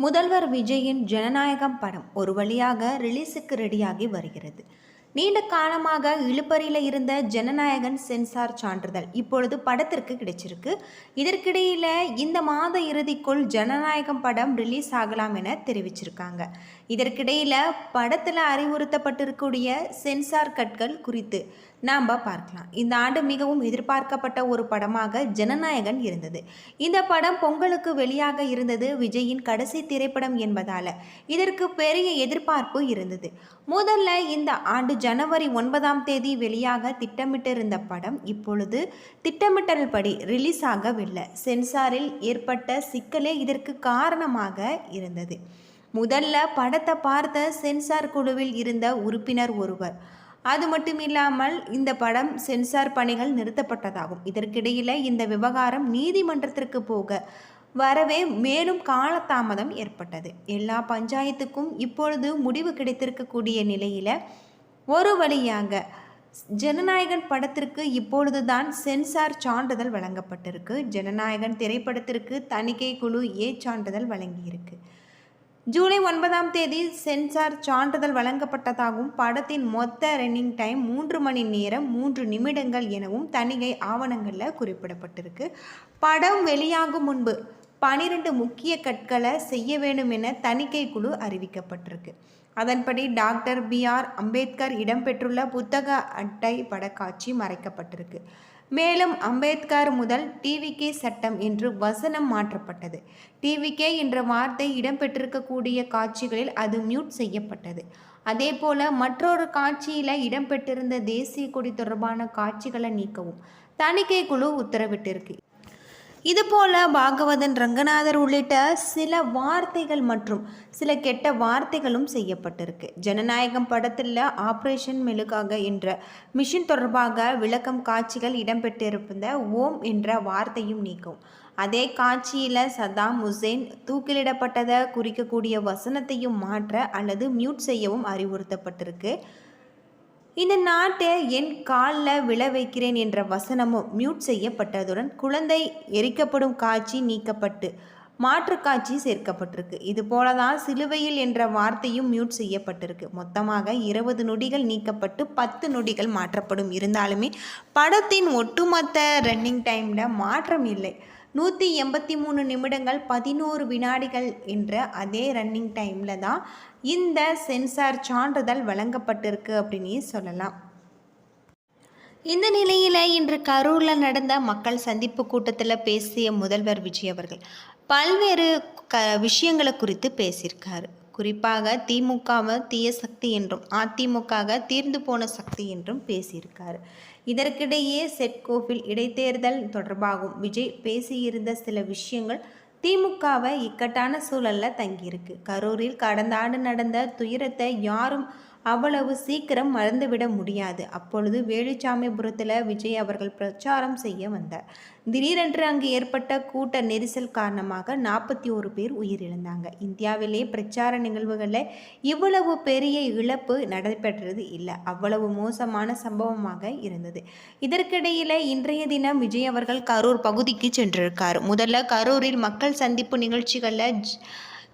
முதல்வர் விஜயின் ஜனநாயகம் படம் ஒரு வழியாக ரிலீஸுக்கு ரெடியாகி வருகிறது. நீண்ட காலமாக இழுபறியில் இருந்த ஜனநாயகன் சென்சார் சான்றிதழ் இப்பொழுது படத்திற்கு கிடைச்சிருக்கு. இதற்கிடையில் இந்த மாத இறுதிக்குள் ஜனநாயகம் படம் ரிலீஸ் ஆகலாம் என தெரிவிச்சிருக்காங்க. இதற்கிடையில் படத்தில் அறிவுறுத்தப்பட்டிருக்கக்கூடிய சென்சார் கட்கள் குறித்து நாம் பார்க்கலாம். இந்த ஆண்டு மிகவும் எதிர்பார்க்கப்பட்ட ஒரு படமாக ஜனநாயகன் இருந்தது. இந்த படம் பொங்கலுக்கு வெளியாக இருந்தது. விஜயின் கடைசி திரைப்படம் என்பதால் இதற்கு பெரிய எதிர்பார்ப்பு இருந்தது. முதல்ல இந்த ஆண்டு ஜனவரி 9ஆம் தேதி வெளியாக திட்டமிட்டிருந்த படம் இப்பொழுது திட்டமிட்டல் படி ரிலீஸ் ஆகவில்லை. சென்சாரில் ஏற்பட்ட சிக்கலே இதற்கு காரணமாக இருந்தது. முதல்ல படத்தை பார்த்த சென்சார் குழுவில் இருந்த உறுப்பினர் ஒருவர், அது மட்டுமில்லாமல் இந்த படம் சென்சார் பணிகள் நிறுத்தப்பட்டதாகும். இதற்கிடையில் இந்த விவகாரம் நீதிமன்றத்திற்கு போக வரவே மேலும் காலதாமதம் ஏற்பட்டது. எல்லா பஞ்சாயத்துக்கும் இப்பொழுது முடிவு கிடைத்திருக்கக்கூடிய நிலையில் ஒரு வழியாக ஜனநாயகன் படத்திற்கு இப்பொழுதுதான் சென்சார் சான்றிதழ் வழங்கப்பட்டிருக்கு. ஜனநாயகன் திரைப்படத்திற்கு தணிக்கை குழு சான்றிதழ் வழங்கியிருக்கு. ஜூலை 9ஆம் தேதி சென்சார் சான்றிதழ் வழங்கப்பட்டதாகவும் படத்தின் மொத்த ரன்னிங் டைம் 3 மணி நேரம் 3 நிமிடங்கள் எனவும் தணிக்கை ஆவணங்களில் குறிப்பிடப்பட்டிருக்கு. படம் வெளியாகும் முன்பு 12 முக்கிய கட்களை செய்ய வேண்டும் என தணிக்கை குழு அறிவிக்கப்பட்டிருக்கு. அதன்படி டாக்டர் BR அம்பேத்கர் இடம்பெற்றுள்ள புத்தக அட்டை படக்காட்சி மறைக்கப்பட்டிருக்கு. மேலும் அம்பேத்கர் முதல் TVK சட்டம் என்று வசனம் மாற்றப்பட்டது. TVK என்ற வார்த்தை இடம்பெற்றிருக்கக்கூடிய காட்சிகளில் அது மியூட் செய்யப்பட்டது. அதே போல மற்றொரு காட்சியில் இடம்பெற்றிருந்த தேசிய கொடி தொடர்பான காட்சிகளை நீக்கவும் தணிக்கை குழு உத்தரவிட்டிருக்கு. இதுபோல பாகவதன், ரங்கநாதர் உள்ளிட்ட சில வார்த்தைகள் மற்றும் சில கெட்ட வார்த்தைகளும் செய்யப்பட்டிருக்கு. ஜனநாயகம் படத்தில் ஆப்ரேஷன் மெழுகாக என்ற மிஷின் தொடர்பாக விளக்கம் காட்சிகள் இடம்பெற்றிருந்த ஓம் என்ற வார்த்தையும் நீக்கும். அதே காட்சியில் சதாம் ஹுசேன் தூக்கிலிடப்பட்டதை குறிக்கக்கூடிய வசனத்தையும் மாற்ற அல்லது மியூட் செய்யவும் அறிவுறுத்தப்பட்டிருக்கு. இந்த நாட்டை என் காலில் விழ வைக்கிறேன் என்ற வசனமும் மியூட் செய்யப்பட்டதுடன் குழந்தை எரிக்கப்படும் காட்சி நீக்கப்பட்டு மாற்று காட்சி சேர்க்கப்பட்டிருக்கு. இது போலதான் சிலுவையில் என்ற வார்த்தையும் மியூட் செய்யப்பட்டிருக்கு. மொத்தமாக 20 நொடிகள் நீக்கப்பட்டு 10 நொடிகள் மாற்றப்படும். இருந்தாலுமே படத்தின் ஒட்டுமொத்த ரன்னிங் டைமில் மாற்றம் இல்லை. 183 நிமிடங்கள் 11 வினாடிகள் என்ற அதே ரன்னிங் டைமில் தான் இந்த சென்சார் சான்றிதழ் வழங்கப்பட்டிருக்கு அப்படின்னு சொல்லலாம். இந்த நிலையில் இன்று கரூரில் நடந்த மக்கள் சந்திப்பு கூட்டத்தில் பேசிய முதல்வர் விஜய் அவர்கள் பல்வேறு விஷயங்களை குறித்து பேசியிருக்காரு. குறிப்பாக திமுகவை தீய சக்தி என்றும் அதிமுக தீர்ந்து போன சக்தி என்றும் பேசியிருக்காரு. இதற்கிடையே செட்கோவில் இடைத்தேர்தல் தொடர்பாகவும் விஜய் பேசியிருந்த சில விஷயங்கள் திமுகவை இக்கட்டான சூழலில் தங்கியிருக்கு. கரூரில் கடந்த ஆண்டு நடந்த துயரத்தை யாரும் அவ்வளவு சீக்கிரம் மறந்துவிட முடியாது. அப்பொழுது வேலுச்சாமிபுரத்தில் விஜய் அவர்கள் பிரச்சாரம் செய்ய வந்தார். திடீரென்று அங்கு ஏற்பட்ட கூட்ட நெரிசல் காரணமாக 41 பேர் உயிரிழந்தாங்க. இந்தியாவிலே பிரச்சார நிகழ்வுகளில் இவ்வளவு பெரிய இழப்பு நடைபெற்றது இல்லை. அவ்வளவு மோசமான சம்பவமாக இருந்தது. இதற்கிடையில் இன்றைய தினம் விஜய் அவர்கள் கரூர் பகுதிக்கு சென்றிருக்கார். முதல்ல கரூரில் மக்கள் சந்திப்பு நிகழ்ச்சிகளில்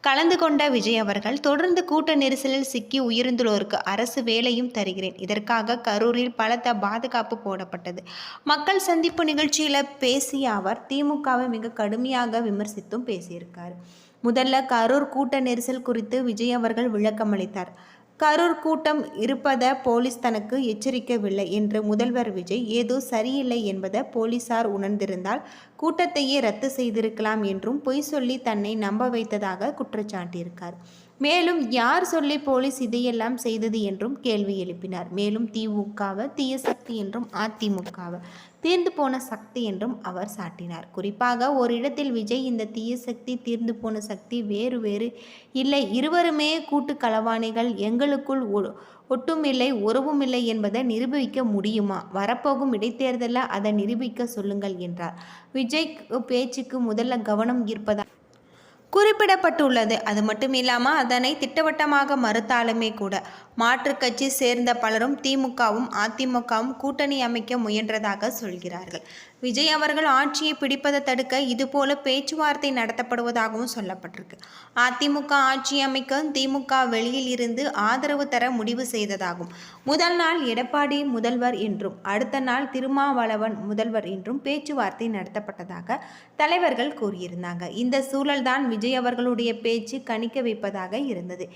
கலந்து கொண்ட விஜய் அவர்கள் தொடர்ந்து கூட்ட நெரிசலில் சிக்கி உயிரிழந்தோருக்கு அரசு வேலையும் தருகிறேன். இதற்காக கரூரில் பலத்த பாதுகாப்பு போடப்பட்டது. மக்கள் சந்திப்பு நிகழ்ச்சியில் பேசிய அவர் திமுகவை மிக கடுமையாக விமர்சித்தும் பேசியிருக்கார். முதல்ல கரூர் கூட்ட நெரிசல் குறித்து விஜய் அவர்கள் விளக்கமளித்தார். கரூர் கூட்டம் இருப்பதை போலீஸ் தனக்கு எச்சரிக்கவில்லை என்று முதல்வர் விஜய் ஏதோ சரியில்லை என்பதை போலீசார் உணர்ந்திருந்தால் கூட்டத்தையே ரத்து செய்திருக்கலாம் என்றும் பொய் சொல்லி தன்னை நம்ப வைத்ததாக குற்றச்சாட்டியிருக்கார். மேலும் யார் சொல்லி போலீஸ் இதையெல்லாம் செய்தது என்றும் கேள்வி எழுப்பினார். மேலும் திமுகவை தீய சக்தி என்றும் அதிமுகவை தீர்ந்து போன சக்தி என்றும் அவர் சாட்டினார். குறிப்பாக ஒரு இடத்தில் விஜய் இந்த தீய சக்தி தீர்ந்து போன சக்தி வேறு வேறு இல்லை, இருவருமே கூட்டு களவாணிகள், எங்களுக்குள் ஒட்டும் இல்லை உறவும் இல்லை என்பதை நிரூபிக்க முடியுமா? வரப்போகும் இடைத்தேர்தலில் அதை நிரூபிக்க சொல்லுங்கள் என்றார். விஜய் பேச்சுக்கு முதல்ல கவனம் ஈர்ப்பதாக குறிப்பிடப்பட்டுள்ளது. அது மட்டும் இல்லாமல் அதனை திட்டவட்டமாக மறுத்தாலுமே கூட மாற்றுக் கட்சி சேர்ந்த பலரும் திமுகவும் அதிமுகவும் கூட்டணி அமைக்க முயன்றதாக சொல்கிறார்கள். விஜய் அவர்கள் ஆட்சியை பிடிப்பதை தடுக்க இதுபோல பேச்சுவார்த்தை நடத்தப்படுவதாகவும் சொல்லப்பட்டிருக்கு. அதிமுக ஆட்சி அமைக்க திமுக வெளியில் இருந்து ஆதரவு தர முடிவு செய்ததாகும். முதல் நாள் எடப்பாடி முதல்வர் என்றும் அடுத்த நாள் திருமாவளவன் முதல்வர் என்றும் பேச்சுவார்த்தை நடத்தப்பட்டதாக தலைவர்கள் கூறியிருந்தாங்க. இந்த சூழல்தான் விஜய் அவர்களுடைய பேச்சு கணிக்க வைப்பதாக இருந்தது.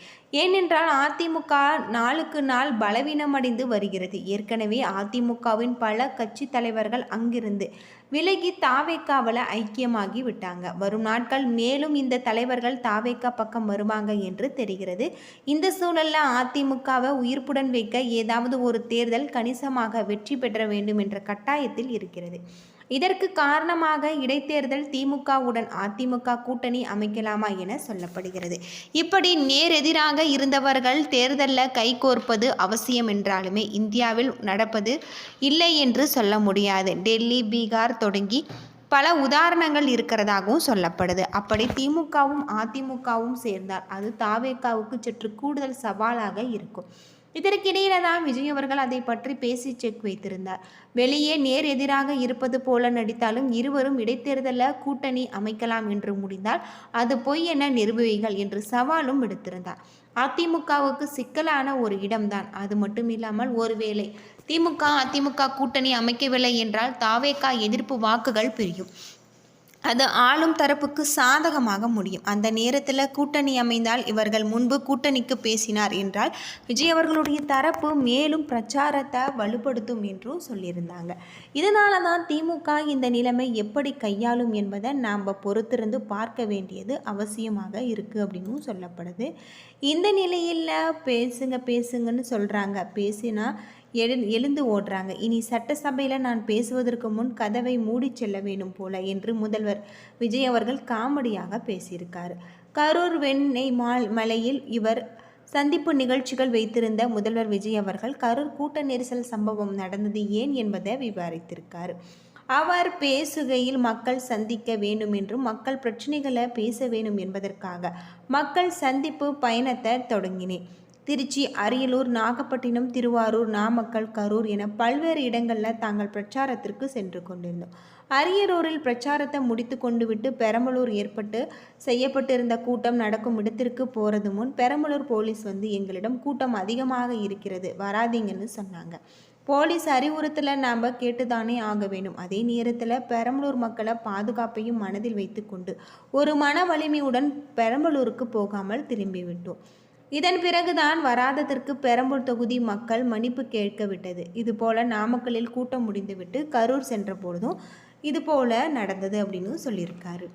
ஏனென்றால் அதிமுக நாளுக்கு நாள் பலவீனமடைந்து வருகிறது. ஏற்கனவே அதிமுகவின் பல கட்சி தலைவர்கள் அங்கிருந்து விலகி தாவேக்காவில் ஐக்கியமாகி விட்டாங்க. வரும் நாட்கள் மேலும் இந்த தலைவர்கள் தாவேக்கா பக்கம் வருவாங்க என்று தெரிகிறது. இந்த சூழலில் அதிமுகவை உயிர்ப்புடன் வைக்க ஏதாவது ஒரு தேர்தல் கணிசமாக வெற்றி பெற வேண்டும் என்ற கட்டாயத்தில் இருக்கிறது. இதற்கு காரணமாக இடைத்தேர்தல் திமுகவுடன் அதிமுக கூட்டணி அமைக்கலாமா என சொல்லப்படுகிறது. இப்படி நேரெதிராக இருந்தவர்கள் தேர்தலில் கைகோர்ப்பது அவசியம் என்றாலுமே இந்தியாவில் நடப்பது இல்லை என்று சொல்ல முடியாது. டெல்லி, பீகார் தொடங்கி பல உதாரணங்கள் இருக்கிறதாகவும் சொல்லப்படுது. அப்படி திமுகவும் அதிமுகவும் சேர்ந்தால் அது தாவேக்காவுக்கு சற்று கூடுதல் சவாலாக இருக்கும். இதற்கிடையில தான் விஜய் அவர்கள் அதை பற்றி பேசி செக் வைத்திருந்தார். வெளியே நேர் எதிராக இருப்பது போல நடித்தாலும் இருவரும் இடைத்தேர்தலில் கூட்டணி அமைக்கலாம் என்று முடிந்தால் அது பொய் என நிரூபிகள் என்று சவாலும் விடுத்திருந்தார். அதிமுகவுக்கு சிக்கலான ஒரு இடம்தான். அது மட்டும் இல்லாமல் ஒருவேளை திமுக அதிமுக கூட்டணி அமைக்கவில்லை என்றால் தாவேகா எதிர்ப்பு வாக்குகள் பிரியும். அது ஆளும் தரப்புக்கு சாதகமாக முடியும். அந்த நேரத்தில் கூட்டணி அமைந்தால் இவர்கள் முன்பு கூட்டணிக்கு பேசினார் என்றால் விஜய் அவர்களுடைய தரப்பு மேலும் பிரச்சாரத்தை வலுப்படுத்தும் என்றும் சொல்லியிருந்தாங்க. இதனால தான் திமுக இந்த நிலைமை எப்படி கையாளும் என்பதை நாம் பொறுத்திருந்து பார்க்க வேண்டியது அவசியமாக இருக்குது அப்படின்னு சொல்லப்படுது. இந்த நிலையில் பேசுங்கன்னு சொல்கிறாங்க. பேசினா எழுந்து ஓடுறாங்க. இனி சட்டசபையில் நான் பேசுவதற்கு முன் கதவை மூடி செல்ல வேணும் போல என்று முதல்வர் விஜய் அவர்கள் காமெடியாக பேசியிருக்காரு. கரூர் வெண்ணெய் மலையில் இவர் சந்திப்பு நிகழ்ச்சிகள் வைத்திருந்த முதல்வர் விஜய் அவர்கள் கரூர் கூட்ட நெரிசல் சம்பவம் நடந்தது ஏன் என்பதை விவரித்திருக்காரு. அவர் பேசுகையில் மக்கள் சந்திக்க வேண்டும் என்றும் மக்கள் பிரச்சனைகளை பேச வேண்டும் என்பதற்காக மக்கள் சந்திப்பு பயணத்தை தொடங்கினேன். திருச்சி, அரியலூர், நாகப்பட்டினம், திருவாரூர், நாமக்கல், கரூர் என பல்வேறு இடங்களில் தாங்கள் பிரச்சாரத்திற்கு சென்று கொண்டிருந்தோம். அரியலூரில் பிரச்சாரத்தை முடித்து கொண்டு விட்டு பெரம்பலூர் செய்யப்பட்டிருந்த கூட்டம் நடக்கும் இடத்திற்கு போகிறது முன் பெரம்பலூர் போலீஸ் எங்களிடம் கூட்டம் அதிகமாக இருக்கிறது, வராதீங்கன்னு சொன்னாங்க. போலீஸ் அறிவுறுத்தலை நாம் கேட்டுதானே ஆக வேண்டும். அதே நேரத்தில் பெரம்பலூர் மக்களை பாதுகாப்பையும் மனதில் வைத்து கொண்டு ஒரு மன வலிமையுடன் பெரம்பலூருக்கு போகாமல் திரும்பிவிட்டோம். இதன் பிறகுதான் வராததற்கு பெரம்பூர் தொகுதி மக்கள் மன்னிப்பு கேட்க விட்டது. இதுபோல நாமக்கல்லில் கூட்டம் முடிந்துவிட்டு கரூர் சென்ற பொழுதும் இதுபோல நடந்தது அப்படின்னு சொல்லியிருக்காரு.